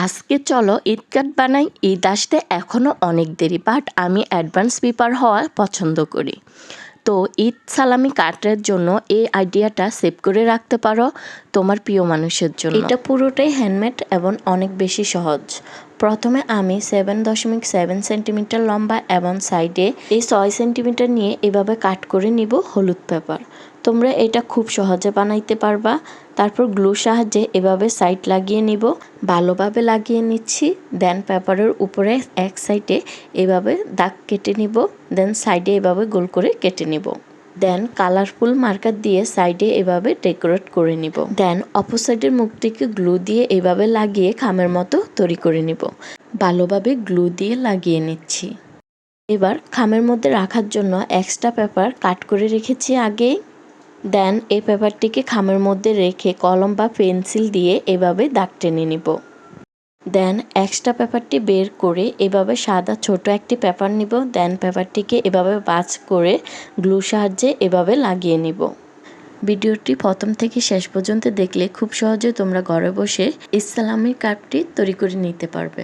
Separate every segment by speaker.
Speaker 1: আজকে চলো ঈদ কার্ড বানাই। ঈদ আসতে এখনও অনেক দেরি, বাট আমি অ্যাডভান্স প্রিপার হওয়া পছন্দ করি। তো ঈদ সালামি কার্ডের জন্য এই আইডিয়াটা সেভ করে রাখতে পারো তোমার প্রিয় মানুষের জন্য। এটা পুরোটাই হ্যান্ডমেড এবং অনেক বেশি সহজ। প্রথমে আমি 7.7 সেন্টিমিটার লম্বা এবং সাইডে এই 6 সেন্টিমিটার নিয়ে এভাবে কাট করে নিব হলুদ পেপার। তোমরা এটা খুব সহজে বানাইতে পারবা। তারপর গ্লু সাহায্যে এভাবে সাইড লাগিয়ে নিব, ভালোভাবে লাগিয়ে নিচ্ছি। দেন পেপারের উপরে এক সাইডে এভাবে দাগ কেটে নিব, দেন সাইডে এভাবে গোল করে কেটে নিব। দেন কালারফুল মার্কার দিয়ে সাইডে এভাবে ডেকোরেট করে নিব। দেন অপোসাইডের মুখটিকে গ্লু দিয়ে এভাবে লাগিয়ে খামের মতো তৈরি করে নিব। ভালোভাবে গ্লু দিয়ে লাগিয়ে নিচ্ছি। এবার খামের মধ্যে রাখার জন্য এক্সট্রা পেপার কাট করে রেখেছি আগেই। দেন এই পেপারটিকে খামের মধ্যে রেখে কলম বা পেন্সিল দিয়ে এভাবে দাগ টেনে নিব। দেন এক্সট্রা পেপারটি বের করে এভাবে সাদা ছোট একটি পেপার নিব। দেন পেপারটিকে এভাবে ভাঁজ করে গ্লু সাহায্যে এভাবে লাগিয়ে নিব। ভিডিওটি প্রথম থেকে শেষ পর্যন্ত দেখলে খুব সহজে তোমরা ঘরে বসে ঈদ সালামি কার্ডটি তৈরি করে নিতে পারবে।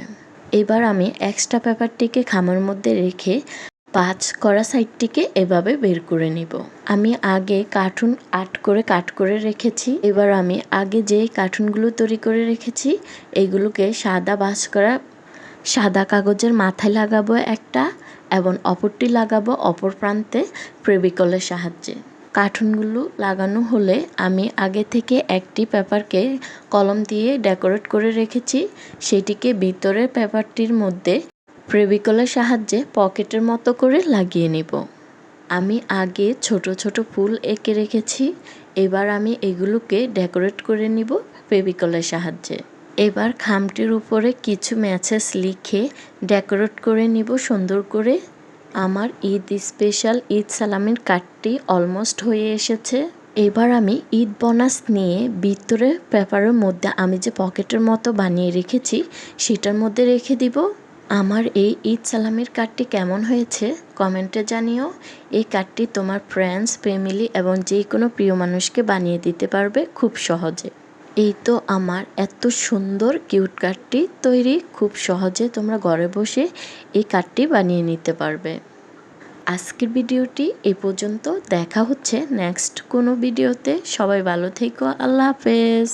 Speaker 1: এবার আমি এক্সট্রা পেপারটিকে খামের মধ্যে রেখে ভাঁজ করা সাইডটিকে এভাবে বের করে নিব। আমি আগে কার্টুন আর্ট করে কাট করে রেখেছি। এবার আমি আগে যে কার্টুনগুলো তৈরি করে রেখেছি এইগুলোকে সাদা ভাঁজ করা সাদা কাগজের মাথায় লাগাবো একটা, এবং অপরটি লাগাবো অপর প্রান্তে ফেভিকলের সাহায্যে। কার্টুনগুলো লাগানো হলে আমি আগে থেকে একটি পেপারকে কলম দিয়ে ডেকোরেট করে রেখেছি, সেটিকে ভিতরের পেপারটির মধ্যে ফেভিকলের সাহায্যে পকেটের মতো করে লাগিয়ে নিব। আমি আগে ছোট ছোট ফুল এঁকে রেখেছি। এবার আমি এগুলোকে ডেকোরেট করে নিব ফেভিকলের সাহায্যে। এবার খামটির উপরে কিছু মেসেজ লিখে ডেকোরেট করে নিব সুন্দর করে। আমার ঈদ স্পেশাল ঈদ সালামির কার্ডটি অলমোস্ট হয়ে এসেছে। এবার আমি ঈদ বোনাস নিয়ে ভিতরে পেপারের মধ্যে আমি যে পকেটের মতো বানিয়ে রেখেছি সেটার মধ্যে রেখে দিব। আমার এই ঈদ সালামির কার্ডটি কেমন হয়েছে কমেন্টে জানিও। এই কার্ডটি তোমার ফ্রেন্ডস, ফ্যামিলি এবং যে কোনো প্রিয় মানুষকে বানিয়ে দিতে পারবে খুব সহজে। এই তো আমার এত সুন্দর কিউট কার্ডটি তৈরি। খুব সহজে তোমরা ঘরে বসে এই কার্ডটি বানিয়ে নিতে পারবে। আজকের ভিডিওটি এ পর্যন্ত। দেখা হচ্ছে নেক্সট কোনো ভিডিওতে। সবাই ভালো থেকো। আল্লাহ হাফেজ।